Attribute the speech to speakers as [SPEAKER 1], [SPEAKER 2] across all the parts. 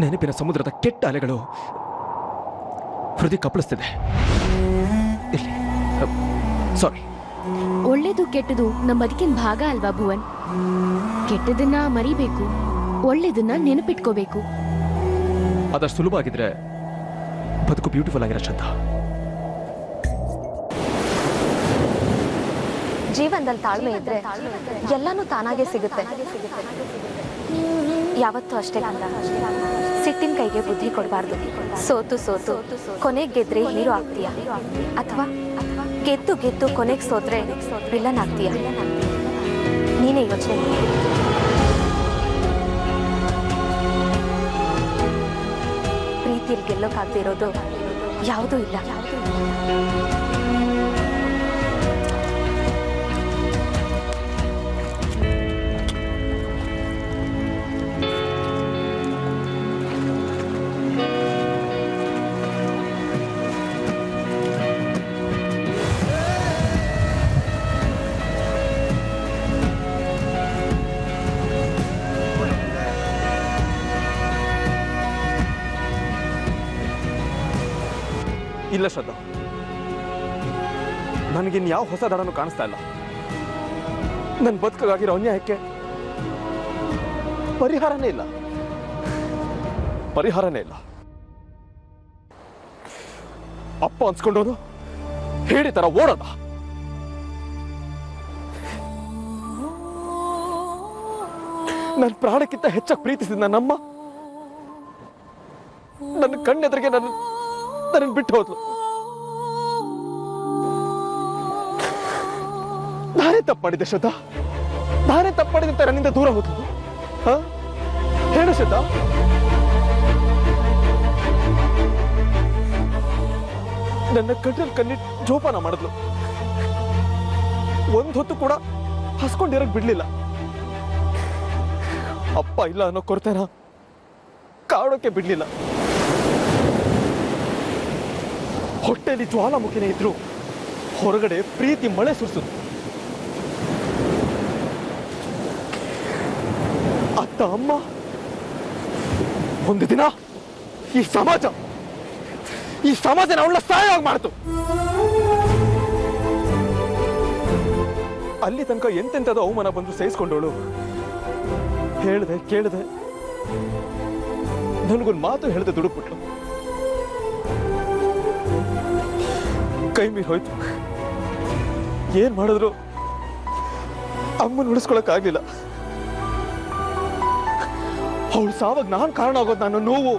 [SPEAKER 1] ನೆನಪಿನ ಸಮುದ್ರದ ಕೆಟ್ಟ ಅಲೆಗಳು ಹೃದಯ ಕಪ್ಪಳಿಸ್ತಿದೆ. ಇಲ್ಲಿ ಸಾರಿ.
[SPEAKER 2] ಒಳ್ಳೇದು ಕೆಟ್ಟದು ನಮ್ಮ ಬದುಕಿನ ಭಾಗ ಅಲ್ವಾ ಭುವನ್? ಕೆಟ್ಟದನ್ನ ಮರಿಬೇಕು, ಒಳ್ಳೇದನ್ನ ನೆನಪಿಟ್ಕೋಬೇಕು.
[SPEAKER 1] ಅದಷ್ಟು ಸುಲಭ ಆಗಿದ್ರೆ ಬದುಕು ಬ್ಯೂಟಿಫುಲ್ ಆಗಿರೋ ಶ್ರದ್ಧಾ.
[SPEAKER 3] ಜೀವನದಲ್ಲಿ ತಾಳ್ಮೆ ಇದ್ರೆ ಎಲ್ಲಾನು ತಾನಾಗೆ ಸಿಗುತ್ತೆ. ಯಾವತ್ತೂ ಅಷ್ಟೇ ಕಂದ, ಸಿಟ್ಟಿನ ಕೈಗೆ ಬುದ್ಧಿ ಕೊಡಬಾರ್ದು. ಸೋತು ಸೋತು ಕೊನೆಗೆ ಗೆದ್ರೆ ಹೀರೋ ಆಗ್ತೀಯ, ಅಥವಾ ಗೆದ್ದು ಗೆದ್ದು ಕೊನೆಗೆ ಸೋತ್ರೆ ವಿಲನ್ ಆಗ್ತೀಯ. ನೀನೇ ಯೋಚನೆ ಮಾಡಿ. ಪ್ರೀತಿಯಲ್ಲಿ ಗೆಲ್ಲೋಕಾಗದಿರೋದು ಯಾವುದೂ ಇಲ್ಲ.
[SPEAKER 1] ಇಲ್ಲ ಶ್ರದ್ಧಾ, ನನಗಿನ್ಯಾವ ಹೊಸ ದಡನೂ ಕಾಣಿಸ್ತಾ ಇಲ್ಲ. ನನ್ನ ಬದುಕಾಗಿರೋ ಅನ್ಯಾಯಕ್ಕೆ ಪರಿಹಾರನೇ ಇಲ್ಲ. ಅಪ್ಪ ಅನ್ಸ್ಕೊಂಡವನು ಹೇಳಿ ತರ ಓಡೋದ. ನನ್ನ ಪ್ರಾಣಕ್ಕಿಂತ ಹೆಚ್ಚಾಗಿ ಪ್ರೀತಿಸಿದ ನನ್ನಮ್ಮ ನನ್ನ ಕಣ್ಣೆದುರಿಗೆ ನನ್ನ ಬಿಟ್ಟು ಹೋದ್ಲು. ನಾನೇ ತಪ್ಪು ಮಾಡಿದ್ದೆ ಶ್ರದ್ಧಾ, ನಾನೇ ತಪ್ಪು ಮಾಡಿದಂತೆ ನನ್ನಿಂದ ದೂರ ಹೋದ್ಲು. ಹೇಳು ಶ್ರದ್ಧಾ. ನನ್ನ ಕಣ್ಣಲ್ಲಿ ಕಣ್ಣಿಟ್ಟು ಜೋಪಾನ ಮಾಡಿದ್ಲು. ಒಂದ್ ಹೊತ್ತು ಕೂಡ ಹಸ್ಕೊಂಡಿರಕ್ ಬಿಡ್ಲಿಲ್ಲ. ಅಪ್ಪ ಇಲ್ಲ ಅನ್ನೋ ಕೊರತೆನ ಕಾಡೋಕೆ ಬಿಡ್ಲಿಲ್ಲ. ಹೊಟ್ಟೆಯಲ್ಲಿ ಜ್ವಾಲಾಮುಖಿನೇ ಇದ್ರು ಹೊರಗಡೆ ಪ್ರೀತಿ ಮಳೆ ಸುರಿಸಿದ್ರು. ಅತ್ತ ಅಮ್ಮ, ಒಂದು ದಿನ ಈ ಸಮಾಜನ ಅವಳ ಸಹಾಯವಾಗಿ ಮಾಡ್ತು. ಅಲ್ಲಿ ತನಕ ಎಂತೆಂಥದ್ದು ಅವಮಾನ ಬಂದು ಸಹಿಸ್ಕೊಂಡವಳು ಹೇಳ್ದೆ ಕೇಳ್ದೆ ನನಗೊಂದು ಮಾತು ಹೇಳ್ದೆ ದುಡುಕ್ಬಿಟ್ಲು. ಕೈ ಮೀರಿ ಹೋಯ್ತು. ಏನ್ ಮಾಡಿದ್ರು ಅಮ್ಮನ ಉಳಿಸ್ಕೊಳಕ್ ಆಗ್ಲಿಲ್ಲ. ಅವಳು ಸಾವಾಗ ನಾನ್ ಕಾರಣ ಆಗೋದು. ನನ್ನ ನೋವು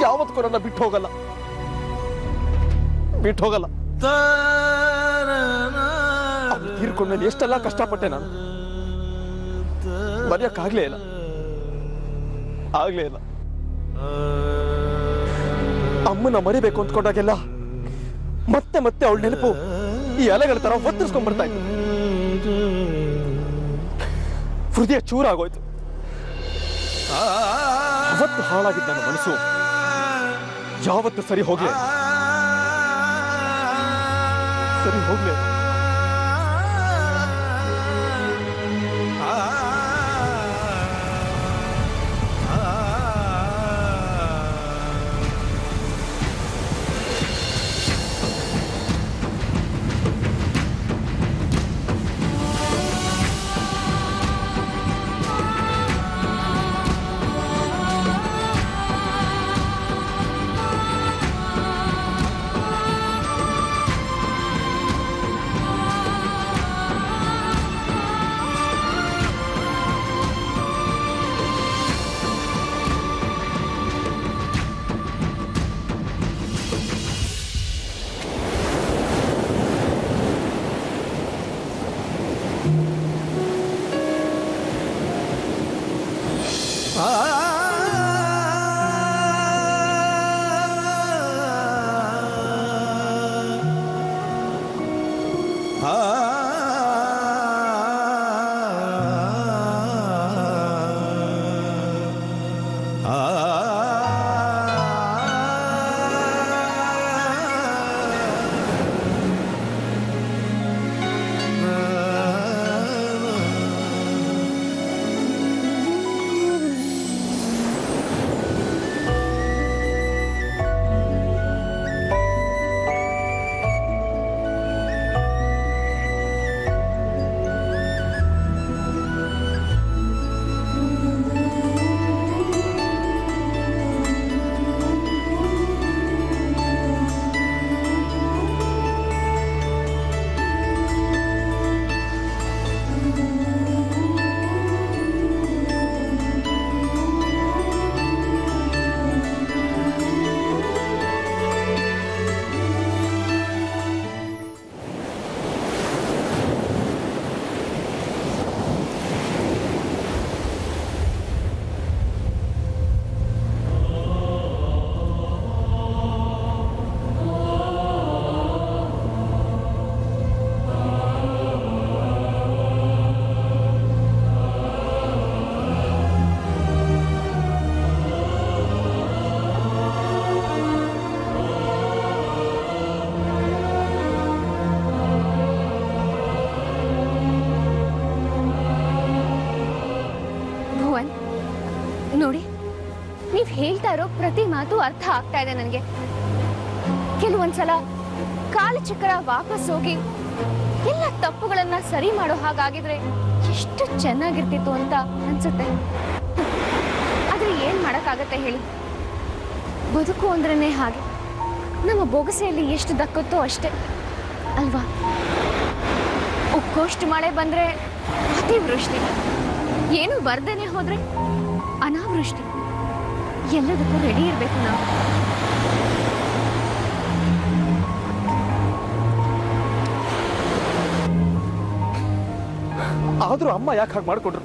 [SPEAKER 1] ಯಾವತ್ತೂ ನನ್ನ ಬಿಟ್ಟು ಹೋಗಲ್ಲ. ಅವ್ಳು ತೀರ್ಕೊಂಡ್ಮೇಲೆ ಎಷ್ಟೆಲ್ಲ ಕಷ್ಟಪಟ್ಟೆ ನಾನು. ಬರೆಯಕ್ಕಾಗ್ಲೇ ಇಲ್ಲ. ಅಮ್ಮನ ಮರಿಬೇಕು ಅಂದ್ಕೊಂಡಾಗೆಲ್ಲ ಮತ್ತೆ ಮತ್ತೆ ಅವಳ ನೆನಪು ಈ ಅಲೆಗಳ ತರ ಒತ್ತರಿಸ್ಕೊಂಡ್ ಬರ್ತಾ ಇತ್ತು. ಹೃದಯ ಚೂರಾಗೋಯ್ತು. ಅವತ್ತು ಹಾಳಾಗಿದ್ದ ನನ್ನ ಮನಸ್ಸು ಯಾವತ್ತು ಸರಿ ಹೋಗ್ಲೇ.
[SPEAKER 2] ನೋಡಿ, ನೀವ್ ಹೇಳ್ತಾ ಇರೋ ಪ್ರತಿ ಮಾತು ಅರ್ಥ ಆಗ್ತಾ ಇದೆ ನನಗೆ. ಕೆಲವೊಂದ್ಸಲ ಕಾಲಚಕ್ರ ವಾಪಸ್ ಹೋಗಿ ಎಲ್ಲ ತಪ್ಪುಗಳನ್ನ ಸರಿ ಮಾಡೋ ಹಾಗಾಗಿದ್ರೆ ಎಷ್ಟು ಚೆನ್ನಾಗಿರ್ತಿತ್ತು ಅಂತ ಅನ್ಸುತ್ತೆ. ಆದ್ರೆ ಏನ್ ಮಾಡಕ್ಕಾಗತ್ತೆ ಹೇಳಿ? ಬದುಕು ಅಂದ್ರೇನೆ ಹಾಗೆ. ನಮ್ಮ ಬೊಗಸೆಯಲ್ಲಿ ಎಷ್ಟು ದಕ್ಕುತ್ತೋ ಅಷ್ಟೇ ಅಲ್ವಾ? ಉಕ್ಕೋಷ್ಟು ಮಳೆ ಬಂದ್ರೆ ಅತಿವೃಷ್ಟಿ, ಏನು ಬರ್ದೇನೆ ಹೋದ್ರೆ ಅನಾವೃಷ್ಟಿ. ಎಲ್ಲದಕ್ಕೂ ರೆಡಿ ಇರ್ಬೇಕು ನಾವು.
[SPEAKER 1] ಆದ್ರೂ ಅಮ್ಮ ಯಾಕೆ ಹಾಗೆ ಮಾಡ್ಕೊಂಡ್ರು?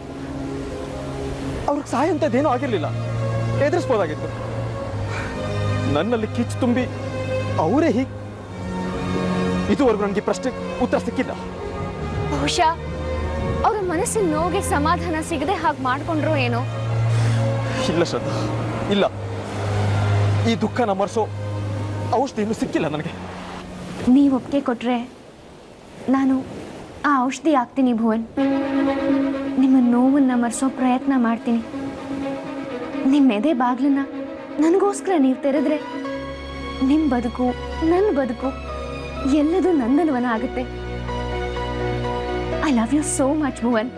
[SPEAKER 1] ಅವ್ರಿಗೆ ಸಹಾಯ ಅಂತದೇನೂ ಆಗಿರ್ಲಿಲ್ಲ, ಎದುರಿಸ್ಬೋದಾಗಿತ್ತು. ನನ್ನಲ್ಲಿ ಕಿಚ್ಚು ತುಂಬಿ ಅವರೇ ಹೀಗೆ. ಇದುವರೆಗೂ ನನಗೆ ಪ್ರಶ್ನೆ ಉತ್ತರ ಸಿಕ್ಕಿಲ್ಲ.
[SPEAKER 2] ಬಹುಶಃ ಅವ್ರ ಮನಸ್ಸಿನ ನೋವಿಗೆ ಸಮಾಧಾನ ಸಿಗದೆ ಹಾಗೆ ಮಾಡ್ಕೊಂಡ್ರು ಏನೋ.
[SPEAKER 1] ಇಲ್ಲ ಶ್ರದ್ಧಾ, ಇಲ್ಲ. ಈ ದುಃಖನ ಮರೆಸೋ ಔಷಧಿ ಇನ್ನೂ ಸಿಕ್ಕಿಲ್ಲ ನನಗೆ.
[SPEAKER 2] ನೀವು ಒಪ್ಪಿಗೆ ಕೊಟ್ರೆ ನಾನು ಆ ಔಷಧಿ ಆಗ್ತೀನಿ ಭುವನ್. ನಿಮ್ಮ ನೋವನ್ನ ಮರೆಸೋ ಪ್ರಯತ್ನ ಮಾಡ್ತೀನಿ. ನಿಮ್ಮ ಎದೆ ಬಾಗ್ಲನ್ನ ನನಗೋಸ್ಕರ ನೀವು ತೆರೆದ್ರೆ ನಿಮ್ಮ ಬದುಕು, ನನ್ನ ಬದುಕು ಎಲ್ಲದೂ ನಂದನವನ ಆಗುತ್ತೆ. I love you so much Bhuvan.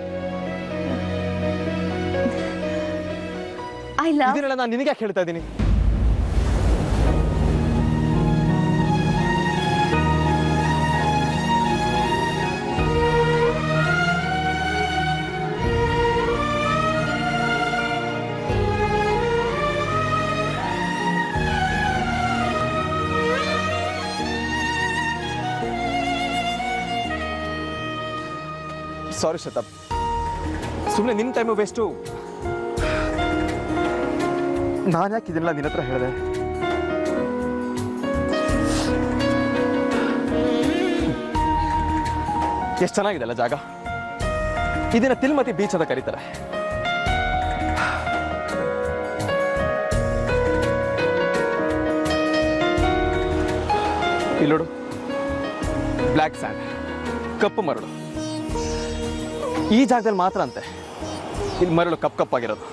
[SPEAKER 2] I love.
[SPEAKER 1] ಇದನ್ನೆಲ್ಲ ನಾನು ನಿನಗೆ ಹೇಳ್ತಾ ಇದ್ದೀನಿ. ಸಾರಿ ಶತಾಬ್, ಸುಮ್ಮನೆ ನಿನ್ನ ಟೈಮು ವೇಸ್ಟು. ನಾನು ಯಾಕೆ ಇದನ್ನೆಲ್ಲ ನಿನ್ನ ಹತ್ರ ಹೇಳಿದೆ? ಎಷ್ಟು ಚೆನ್ನಾಗಿದೆಲ್ಲ ಜಾಗ. ಇದನ್ನ ತಿಲ್ಮತಿ ಬೀಚ್ ಅಂತ ಕರೀತಾರೆ. ಇಲ್ಲೋಡು, ಬ್ಲ್ಯಾಕ್ ಸ್ಯಾಂಡ್, ಕಪ್ಪು ಮರಳು. ಈ ಜಾಗದಲ್ಲಿ ಮಾತ್ರ ಅಂತೆ ಇಲ್ಲಿ ಮರಳು ಕಪ್ಪಾಗಿರೋದು.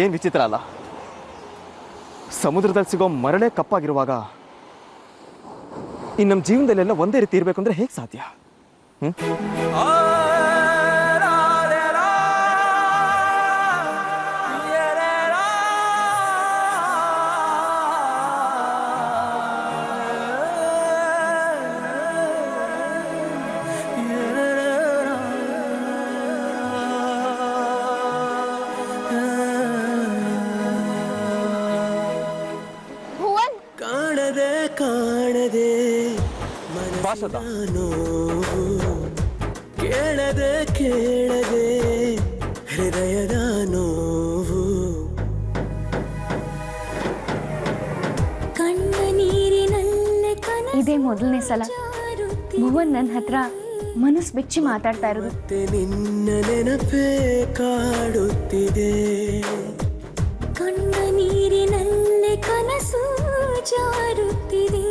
[SPEAKER 1] ಏನ್ ವಿಚಿತ್ರ ಅಲ್ಲ? ಸಮುದ್ರದಲ್ಲಿ ಸಿಗೋ ಮರಳೇ ಕಪ್ಪಾಗಿರುವಾಗ ಇನ್ನು ನಮ್ಮ ಜೀವನದಲ್ಲೆಲ್ಲ ಒಂದೇ ರೀತಿ ಇರಬೇಕು ಅಂದ್ರೆ ಹೇಗೆ ಸಾಧ್ಯ?
[SPEAKER 4] ಕೇಳದೆ ಕೇಳದೆ ಹೃದಯದ ನೋವು,
[SPEAKER 2] ಕಣ್ಣ ನೀರಿನಲ್ಲೇ ಇದೇ ಮೊದಲನೇ ಸಲ ಭುವನ್ ನನ್ನ ಹತ್ರ ಮನಸ್ಸು ಬಿಚ್ಚಿ ಮಾತಾಡ್ತಾ ಇರೋದು.
[SPEAKER 4] ನಿನ್ನ ನೆನಪೇ ಕಾಡುತ್ತಿದೆ.
[SPEAKER 2] ಕಣ್ಣ ನೀರಿನಲ್ಲೇ ಕನಸು ಜಾರುತ್ತಿದೆ.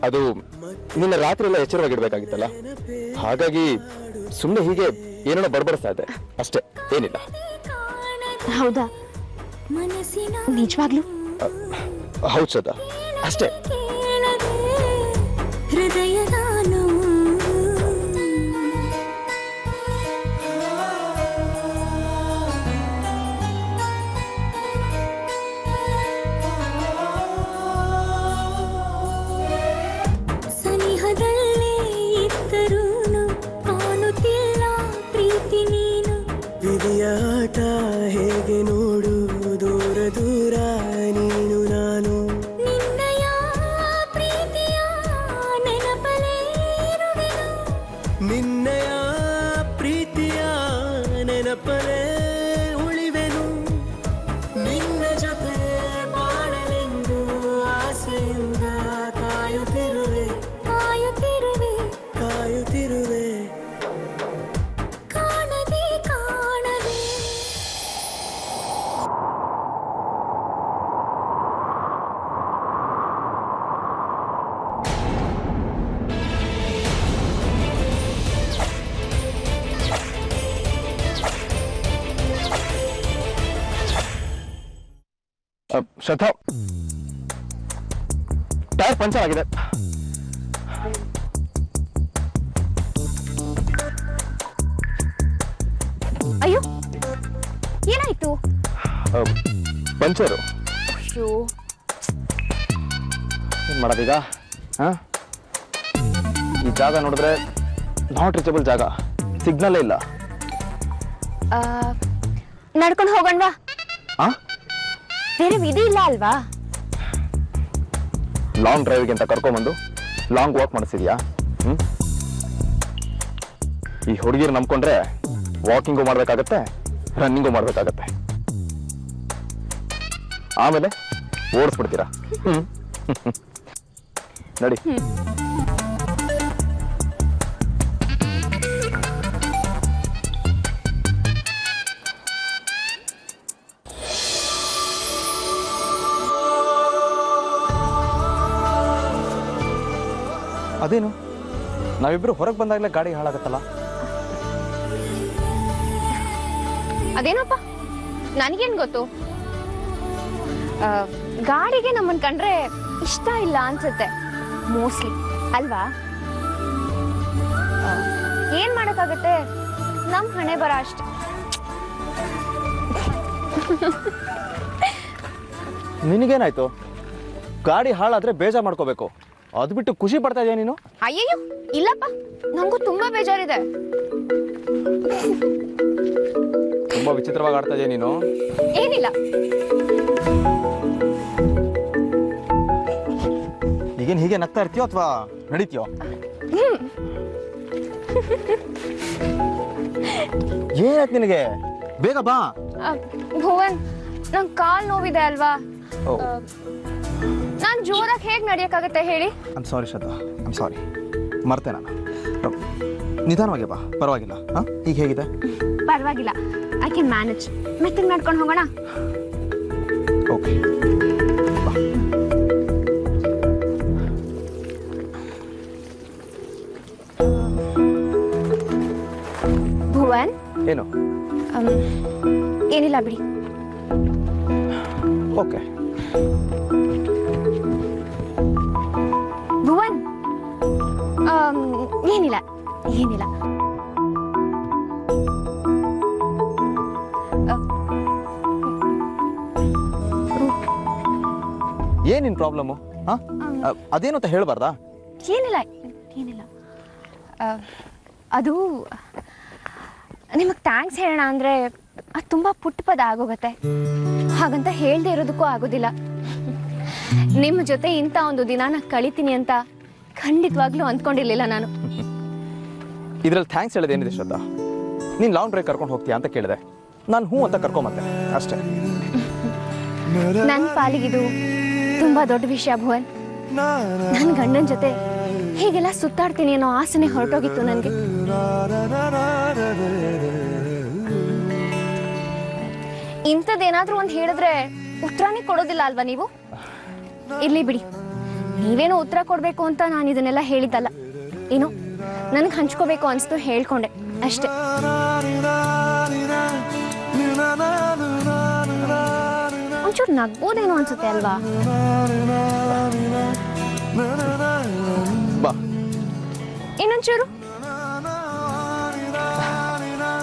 [SPEAKER 1] ಅದು ನಿನ್ನ ರಾತ್ರಿ ಎಲ್ಲ ಎಚ್ಚರವಾಗಿಡ್ಬೇಕಾಗಿತ್ತಲ್ಲ, ಹಾಗಾಗಿ ಸುಮ್ಮನೆ ಹೀಗೆ ಏನೋ ಬಡಬಡಿಸ್ತಾ ಇದ್ದೆ ಅಷ್ಟೇ, ಏನಿಲ್ಲ.
[SPEAKER 2] ಹೌದಾ? ನಿಜವಾಗ್ಲೂ?
[SPEAKER 1] ಹೌದು ಶ್ರದ್ಧಾ, ಅಷ್ಟೇ.
[SPEAKER 2] ಹೃದಯದ ಸನಿಹದಲ್ಲೇ ಇದ್ದರೂನು ಕಾಣುತ್ತಿಲ್ಲ ಪ್ರೀತಿ ನೀನು.
[SPEAKER 4] ವಿಧಿಯಾಟ ಹೇಗೆ ನೋಡು, ದೂರ ದೂರ ನೀನು ನಾನು.
[SPEAKER 2] ನಿನ್ನಯ ಪ್ರೀತಿಯ ನೆನಪಲೇ ಇರುವೆನು.
[SPEAKER 4] ನಿನ್ನಯ ಪ್ರೀತಿಯ ನೆನಪಲೇ ಉಳಿವೆನು. ನಿನ್ನ ಜೊತೆ ಬಾಳಲೆಂದು ಆಸೆಯಿಂದ ಕಾಯುತ್ತಿರುವೆ
[SPEAKER 2] ಕಾಯುತ್ತಿರುವೆ
[SPEAKER 4] ಕಾಯುತ್ತಿರುವೆ.
[SPEAKER 2] ಕಾಣದೆ ಕಾಣದೆ.
[SPEAKER 1] ಶ್ರದ್ಧಾ, ಟೈರ್ ಪಂಚರ್ ಆಗಿದೆ.
[SPEAKER 2] ಅಯ್ಯೋ, ಏನಾಯ್ತು?
[SPEAKER 1] ಪಂಚರು.
[SPEAKER 2] ಅಯ್ಯೋ,
[SPEAKER 1] ಏನ್ ಮಾಡೋದೀಗ? ಈ ಜಾಗ ನೋಡಿದ್ರೆ ನಾಟ್ ರೀಚಬಲ್ ಜಾಗ, ಸಿಗ್ನಲ್ ಇಲ್ಲ.
[SPEAKER 2] ನಡ್ಕೊಂಡು ಹೋಗೋಣವಾ? ಬೇರೆ ವಿಧಿ ಇಲ್ಲ ಅಲ್ವಾ?
[SPEAKER 1] ಲಾಂಗ್ ಡ್ರೈವ್ಗೆ ಅಂತ ಕರ್ಕೊಂಬಂದು ಲಾಂಗ್ ವಾಕ್ ಮಾಡಿಸಿದ್ಯಾ? ಈ ಹುಡುಗಿರು ನಂಬ್ಕೊಂಡ್ರೆ ವಾಕಿಂಗು ಮಾಡ್ಬೇಕಾಗತ್ತೆ, ರನ್ನಿಂಗು ಮಾಡ್ಬೇಕಾಗತ್ತೆ, ಆಮೇಲೆ ಓಡಿಸ್ಬಿಡ್ತೀರಾ. ನಡಿ. ಅದೇನು, ನಾವಿಬ್ರು ಹೊರಗೆ ಬಂದಾಗಲೇ ಗಾಡಿ ಹಾಳಾಗತ್ತಲ್ಲ?
[SPEAKER 2] ಅದೇನಪ್ಪ, ನನಗೇನ್ ಗೊತ್ತು? ಗಾಡಿಗೆ ನಮ್ಮನ್ ಕಂಡ್ರೆ ಇಷ್ಟ ಇಲ್ಲ ಅನ್ಸುತ್ತೆ ಮೋಸ್ಟ್ಲಿ, ಅಲ್ವಾ? ಏನ್ ಮಾಡಕ್ಕಾಗತ್ತೆ, ನಮ್ ಹಣೆ ಬರ ಅಷ್ಟೆ.
[SPEAKER 1] ನಿನಗೇನಾಯ್ತು? ಗಾಡಿ ಹಾಳಾದ್ರೆ ಬೇಜಾರ್ ಮಾಡ್ಕೋಬೇಕು, ಅದು ಬಿಟ್ಟು ಖುಷಿ ಪಡ್ತಾ ಇದೆಯಾ ನೀನು?
[SPEAKER 2] ಅಯ್ಯಯ್ಯೋ, ಇಲ್ಲಪ್ಪ, ನಂಗೂ ತುಂಬಾ ಬೇಜಾರಿದೆ.
[SPEAKER 1] ತುಂಬಾ ವಿಚಿತ್ರವಾಗಿ ಆಡ್ತಾ ಇದೆಯಾ ನೀನು?
[SPEAKER 2] ಏನಿಲ್ಲ.
[SPEAKER 1] ಈಗೇನು ಹೀಗೆ ನಗ್ತಾ ಇರ್ತೀಯೋ ಅಥವಾ ನಡೀತೀಯೋ? ಏನಾಯ್ತು ನಿನಗೆ? ಬೇಗ ಬಾ.
[SPEAKER 2] ಭುವನ್, ನಂಗೆ ಕಾಲ್ ನೋವಿದೆ ಅಲ್ವಾ? ನಾನ್ ಜೋರಾಗಿ ಹೇಗ್ ನಡೆಯಕ್ಕಾಗತ್ತೆ ಹೇಳಿ?
[SPEAKER 1] I'm sorry Shraddha, I'm sorry, ಮರ್ತೆ ನಾನು. ನಿಧಾನವಾಗಿ ಬಾ, ಪರವಾಗಿಲ್ಲ. ಈಗ ಹೇಗಿದೆ?
[SPEAKER 2] ಪರವಾಗಿಲ್ಲ, ಐ ಕ್ಯಾನ್ ಮ್ಯಾನೇಜ್. ಮೆತ್ತಿಗೆ ಮಾಡ್ಕೊಂಡು ಹೋಗೋಣ.
[SPEAKER 1] ಓಕೆ, ಬಾ.
[SPEAKER 2] ಭುವನ್,
[SPEAKER 1] ಏನು?
[SPEAKER 2] ಏನಿಲ್ಲ ಬಿಡಿ.
[SPEAKER 1] ಓಕೆ.
[SPEAKER 2] ಭುವನ್, ಏನಿಲ್ಲ ಏನಿಲ್ಲ.
[SPEAKER 1] ಏನಿನ್ ಪ್ರಾಬ್ಲಮ್ಮು? ಅದೇನು ಅಂತ ಹೇಳ್ಬಾರ್ದಾ?
[SPEAKER 2] ಏನಿಲ್ಲ ಏನಿಲ್ಲ. ಅದು ನಿಮಗೆ ಥ್ಯಾಂಕ್ಸ್ ಹೇಳೋಣ ಅಂದರೆ ಅದು ತುಂಬ ಪುಟ್ಟ ಪದ ಆಗೋಗುತ್ತೆ. ಹಾಗಂತ ಹೇಳದೆ ಇರೋದಕ್ಕೂ ಆಗೋದಿಲ್ಲ. ನಿಮ್ಮ ಜೊತೆ ಇಂಥ ಒಂದು ದಿನಾನ ಕಳಿತೀನಿ ಅಂತ ಖಂಡಿತವಾಗ್ಲೂ ಅಂದ್ಕೊಂಡಿರ್ಲಿಲ್ಲ ನಾನು.
[SPEAKER 1] ಇದ್ರಲ್ಲಿ ಥ್ಯಾಂಕ್ಸ್ ಹೇಳೋದೇನಿದೆ ಶ್ರದ್ಧಾ? ನೀನು ಲಾಂಗ್ ಡ್ರೈವ್ ಕರ್ಕೊಂಡು ಹೋಗ್ತೀಯಾ ಅಂತ ಕೇಳಿದೆ, ನಾನು ಹ್ಞೂ ಅಂತ ಕರ್ಕೊಂಬಂದೆ ಅಷ್ಟೇ.
[SPEAKER 2] ನನ್ನ ಪಾಲಿಗಿದು ತುಂಬ ದೊಡ್ಡ ವಿಷಯ ಭುವನ್. ನನ್ನ ಗಂಡನ ಜೊತೆ ಹೀಗೆಲ್ಲ ಸುತ್ತಾಡ್ತೀನಿ ಅನ್ನೋ ಆಸೆನೆ ಹೊರಟೋಗಿತ್ತು ನನಗೆ. ಇಂಥದ್ದೇನಾದ್ರೂ ಒಂದು ಹೇಳಿದ್ರೆ ಉತ್ತರನೇ ಕೊಡೋದಿಲ್ಲ ಅಲ್ವಾ ನೀವು? ಇರ್ಲಿ ಬಿಡಿ, ನೀವೇನೋ ಉತ್ತರ ಕೊಡಬೇಕು ಅಂತ ನಾನು ಇದನ್ನೆಲ್ಲ ಹೇಳಿದ್ದಲ್ಲ. ಏನು ನನಗೆ ಹಂಚ್ಕೋಬೇಕು ಅನಿಸ್ತು, ಹೇಳ್ಕೊಂಡೆ ಅಷ್ಟೇ. ಒಂಚೂರು ನಗ್ಬೋದೇನೋ ಅನ್ಸುತ್ತೆ ಅಲ್ವಾ?
[SPEAKER 1] ಬಾ
[SPEAKER 2] ಇನ್ನೊಂಚೂರು.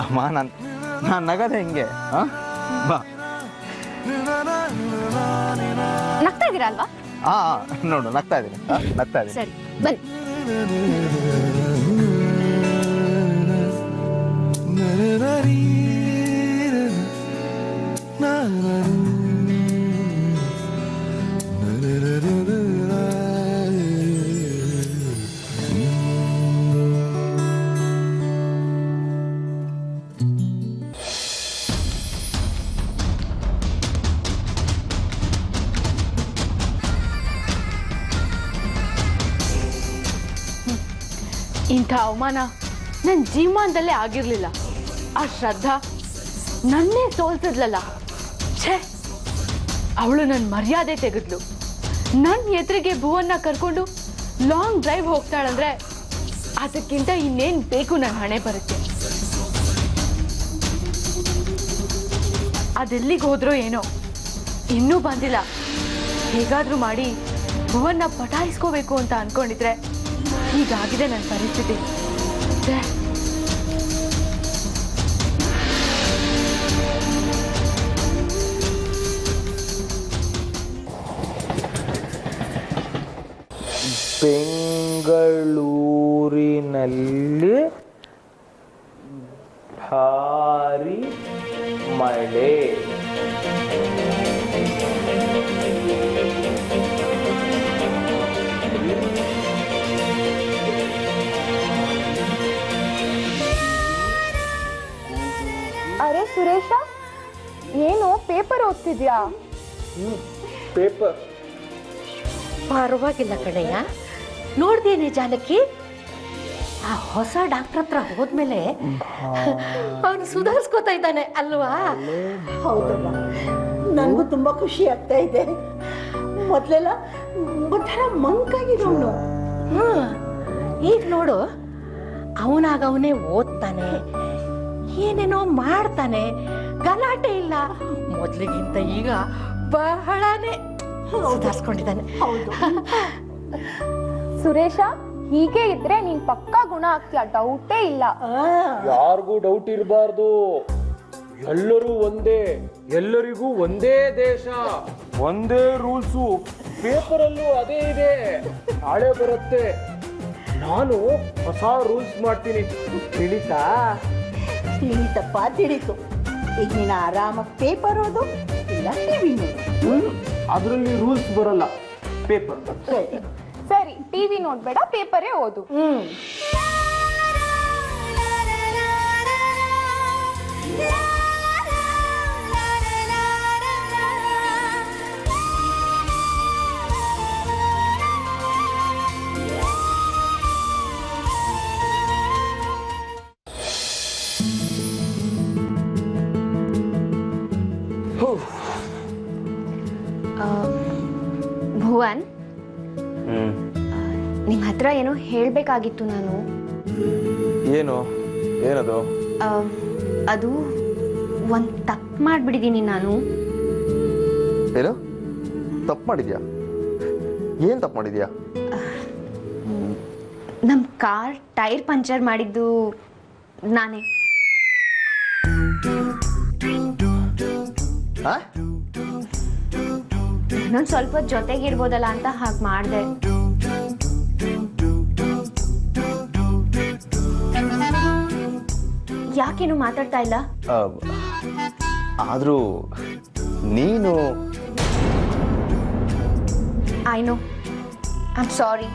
[SPEAKER 1] ಅಮ್ಮ, ನಾನು ನಗದೆ ಹಿಂಗೆ. ಬಾ.
[SPEAKER 2] ನಗ್ತಾ ಇದ್ದೀರಾ ಅಲ್ವಾ?
[SPEAKER 1] ನೋಡು, ನಗ್ತಾ ಇದ್ದೀನಿ, ನಗ್ತಾ ಇದ್ದೀನಿ.
[SPEAKER 2] ಸರಿ, ಬನ್ನಿ.
[SPEAKER 5] ಇಂಥ ಅವಮಾನ ನನ್ನ ಜೀವಮಾನದಲ್ಲೇ ಆಗಿರಲಿಲ್ಲ. ಆ ಶ್ರದ್ಧಾ ನನ್ನೇ ಸೋಲ್ಸಿದ್ಲಲ್ಲ. ಛೇ, ಅವಳು ನನ್ನ ಮರ್ಯಾದೆ ತೆಗೆದ್ಲು. ನನ್ನ ಎದುರಿಗೆ ಭುವನ್ನ ಕರ್ಕೊಂಡು ಲಾಂಗ್ ಡ್ರೈವ್ ಹೋಗ್ತಾಳಂದ್ರೆ ಅದಕ್ಕಿಂತ ಇನ್ನೇನು ಬೇಕು ನನ್ನ ಹಣೆ ಬರುತ್ತೆ. ಅದೆಲ್ಲಿಗೆ ಹೋದ್ರೋ ಏನೋ, ಇನ್ನೂ ಬಂದಿಲ್ಲ. ಹೇಗಾದ್ರೂ ಮಾಡಿ ಭುವನ್ನ ಪಟಾಯಿಸ್ಕೋಬೇಕು ಅಂತ ಅನ್ಕೊಂಡಿದ್ರೆ ಹೀಗಾಗಿದೆ ನನ್ನ ಪರಿಸ್ಥಿತಿ. ಛೇ.
[SPEAKER 6] ಬೆಂಗಳೂರಿನಲ್ಲಿ ಭಾರಿ ಮಳೆ.
[SPEAKER 2] ಅರೆ ಸುರೇಶ, ಏನು ಪೇಪರ್ ಓದ್ತಿದ್ಯಾ?
[SPEAKER 6] ಪೇಪರ್
[SPEAKER 7] ಪರವಾಗಿಲ್ಲ ಕಣಯ್ಯ. ನೋಡ್ದೇನೆ ಜಾನಕಿ, ಆ ಹೊಸ ಡಾಕ್ಟರ್ ಹತ್ರ ಹೋದ್ಮೇಲೆ ಅವನು ಸುಧಾರಿಸ್ಕೋತಾ ಇದ್ದಾನೆ ಅಲ್ವಾ?
[SPEAKER 8] ಹೌದಮ್ಮ, ನನಗೂ ತುಂಬಾ ಖುಷಿ ಆಗ್ತಾ ಇದೆ. ಮೊದಲೆಲ್ಲ ಒಂಥರ ಮಂಕಾಗಿರೋನು.
[SPEAKER 7] ಈಗ ನೋಡು, ಅವನಾಗ ಅವನೇ ಓದ್ತಾನೆ, ಏನೇನೋ ಮಾಡ್ತಾನೆ, ಗಲಾಟೆ ಇಲ್ಲ. ಮೊದ್ಲಿಗಿಂತ ಈಗ ಬಹಳನೇ ಸುಧಾರಿಸ್ಕೊಂಡಿದ್ದಾನೆ.
[SPEAKER 8] ಹೌದು.
[SPEAKER 2] ಸುರೇಶ, ಹೀಗೆ ಇದ್ರೆ ನೀನ್ ಪಕ್ಕಾ ಗುಣ ಆಗ್ತೀಯ, ಡೌಟೇ ಇಲ್ಲ.
[SPEAKER 6] ಯಾರಿಗೂ ಡೌಟ್ ಇರಬಾರ್ದು. ಎಲ್ಲರೂ ಒಂದೇ, ಎಲ್ಲರಿಗೂ ಒಂದೇ ದೇಶ, ಒಂದೇ ರೂಲ್ಸು. ಪೇಪರಲ್ಲೂ ಅದೇ ಇದೆ. ನಾಳೆ ಬರುತ್ತೆ, ನಾನು ಹೊಸ ರೂಲ್ಸ್ ಮಾಡ್ತೀನಿ. ತಿಳಿತಾ?
[SPEAKER 8] ತಿಳಿತಪ್ಪ, ತಿಳಿತು. ಈಗ ನೀನು ಆರಾಮಾಗಿ ಪೇಪರ್ ಓದು, ಇಲ್ಲ ಟಿವಿ ನೋಡು.
[SPEAKER 6] ಅದರಲ್ಲಿ ರೂಲ್ಸ್ ಬರಲ್ಲ, ಪೇಪರ್.
[SPEAKER 2] ಸರಿ, ಟಿವಿ ನೋಡ್ಬೇಡ, ಪೇಪರೇ ಓದು. ಭುವನ್, ನಿಮ್ಮ ಹತ್ರ ಏನೋ ಹೇಳಬೇಕಾಗಿತ್ತು ನಾನು.
[SPEAKER 1] ಏನು? ಏನದು?
[SPEAKER 2] ಅದು ಒಂದು ತಪ್ಪು ಮಾಡಿಬಿಟ್ಟಿದ್ದೀನಿ ನಾನು.
[SPEAKER 1] ಏನು ತಪ್ಪು ಮಾಡಿದ್ಯಾ? ಏನು ತಪ್ಪು ಮಾಡಿದ್ಯಾ?
[SPEAKER 2] ನಮ್ಮ ಕಾರ್ ಟೈರ್ ಪಂಚರ್ ಮಾಡಿದ್ದು ನಾನೇ. ಇನ್ನೊಂದು ಸ್ವಲ್ಪ ಜೊತೆಗಿರ್ಬೋದಲ್ಲ ಅಂತ ಹಾಗೆ ಮಾಡಿದೆ. ಯಾಕೇನು ಮಾತಾಡ್ತಾ ಇಲ್ಲ?
[SPEAKER 1] ಆದರೂ ನೀನು
[SPEAKER 2] I know, I am sorry.